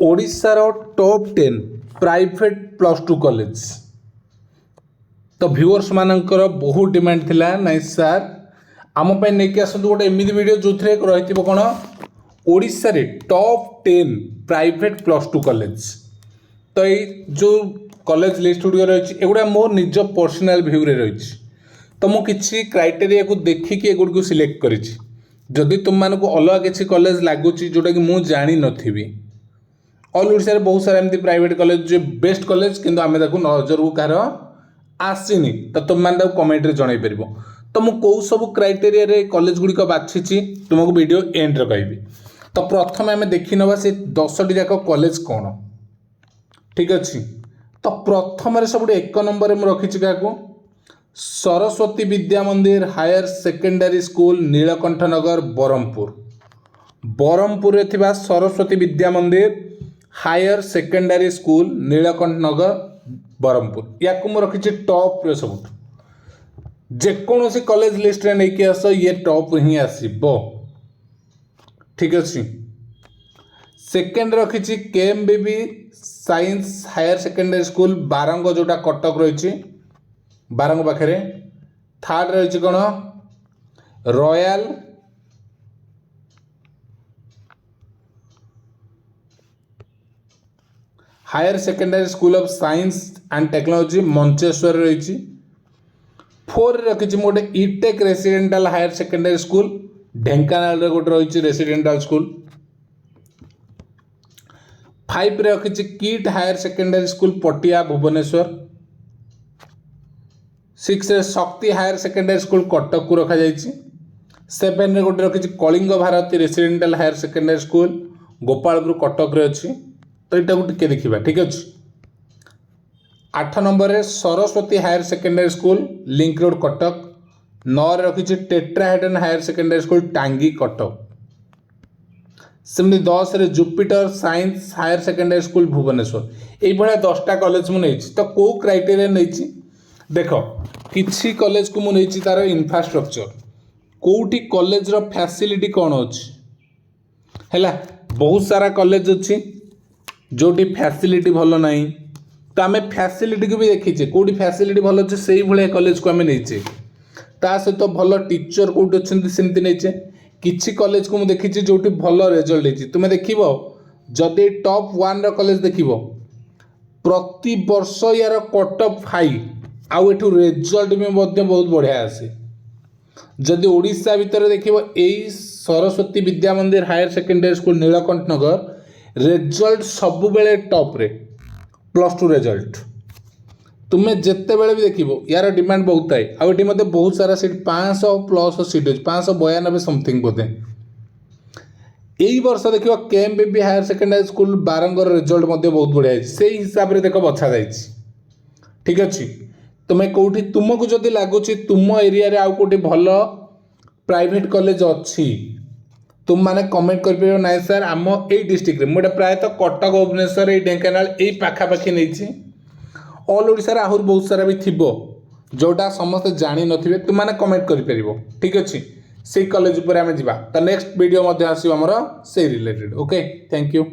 ओडिशार top 10 private plus two college. तो viewers मानकर बहुत डिमांड थिला नाइ सर आम पे नेकी आसतु गोटे एमती वीडियो जो थे रही कौन ओडिशा रे top 10 private plus two college. तो ये जो कॉलेज लिस्ट गुड़िक रही एगुड़ा मोर निज पर्सनाल व्यू रे रही तो मुझे किसी क्राइटेरिया को देखिकी एगुड़ सिलेक्ट करी जदि तुम मानक अलग किसी कॉलेज लगुच जोटा कि मुझे जानी नथिबी ऑल ओडिशा बहुत सारा एमती प्राइवेट कॉलेज जो बेस्ट कॉलेज किंतु आमे ताकू नजर को कहार आसीनी तो तुम मैंने कमेंट रे जणाई परिबो। तो मु कौ सब क्राइटेरिया रे कॉलेज गुड़िक बाछी तुमको वीडियो एंड रे कहबी। तो प्रथम आमे देखि नबा से 10टी जाक कॉलेज कौन ठीक अच्छे। तो प्रथम सब एक नंबर में रखी क्या सरस्वती विद्या मंदिर हायर सेकेंडरी स्कूल नीलकंठ नगर ब्रह्मपुर थिबा सरस्वती विद्या मंदिर हायर सेकेंडरी स्कूल नीलकंठ नगर ब्रह्मपुर या मुझे रखी टॉप सब जेकोसी कॉलेज लिस्ट रे नहीं कि आस ये टॉप ही आसब ठीक अच्छे। सेकेंड रखी KMBB science higher secondary school Barang जोटा कटक रही बारंग पाखे। थर्ड रही कौन royal higher secondary school of science and technology Mancheswar रही। फोर रखी गोटे इटेक residential higher secondary school Dhenkanal गोटे रही रेसिडेंटाल स्कूल। 5 रखी किट हायर सेकेंडरी स्कूल पटिया भुवनेश्वर। 6 शक्ति हायर सेकेंडरी स्कूल कटक को रखा जाइए। 7 गोटे रखी Kalinga Bharati residential higher secondary school Gopalpur Cuttack रे अच्छी। तो यहाँ को टिके देखा ठीक अच्छे। 8 नंबर रे Saraswati higher secondary school link road Cuttack. 9 रखी टेट्राहेड्रन हायर सेकेंडरी स्कूल टांगी कटक। सेमती 10 रे Jupiter science higher secondary school Bhubaneswar. ये 10टा कॉलेज मुझे तो कौ क्राइटेरिया नहीं देख किसी कॉलेज को मुझे तार इन्फ्रास्ट्रक्चर कौटी कॉलेज रो फैसिलिटी कौन अच्छी है। बहुत सारा कॉलेज अच्छी जोटी फैसिलिटी भल ना तो आम फैसिलिटी को भी देखीचे कौटी फैसिलिटी भल अच्छे से भाया कॉलेज को आम नहींचे ता सहित भल टीचर कौटी अच्छे सेमती नहींचे। किसी कॉलेज को मुझे देखी जो भल रिजल्ट होती तुम्हें देख जदि टॉप 1 रो कॉलेज देख प्रति वर्ष यार कट ऑफ हाई आउ एठू रिजल्ट भी बहुत बढ़िया आसे। जदि ओडिशा भितर देख सरस्वती विद्या मंदिर हायर सेकेंडरी स्कूल नीलकंठ नगर रिजल्ट सब बेले टॉप रे +2 रिजल्ट तुम्हें जिते बड़े भी देख यार डिमांड बहुत थाए आउे बहुत सारा सीट 500+ सीट अच्छे 592 समथिंग बोधे। यही वर्ष देख केएमबीबी हायर सेकेंडरी स्कूल बारंगर रिजल्ट बहुत बढ़िया से हिसाब से देख बछा जाए ठीक अच्छे। तुम्हें कौटी तुमको जदि लगुच तुम एरिया रे आउ कौटी भल प्राइवेट कॉलेज अच्छी तुम माने कमेंट कर ना सर आम ए डिस्ट्रिक्ट में मुझे प्रायतः कटक भुवनेश्वर ये ढेंकानाल यही पाखापाखि नहीं ऑल ओडिशा आहरी बहुत सारा भी थी जोटा समस्त जानी नथिबे तुम माने कमेंट कर ठीक अच्छे। से कॉलेज पर आम जा तो नेक्स्ट वीडियो आसो आमर से रिलेटेड ओके थैंक यू।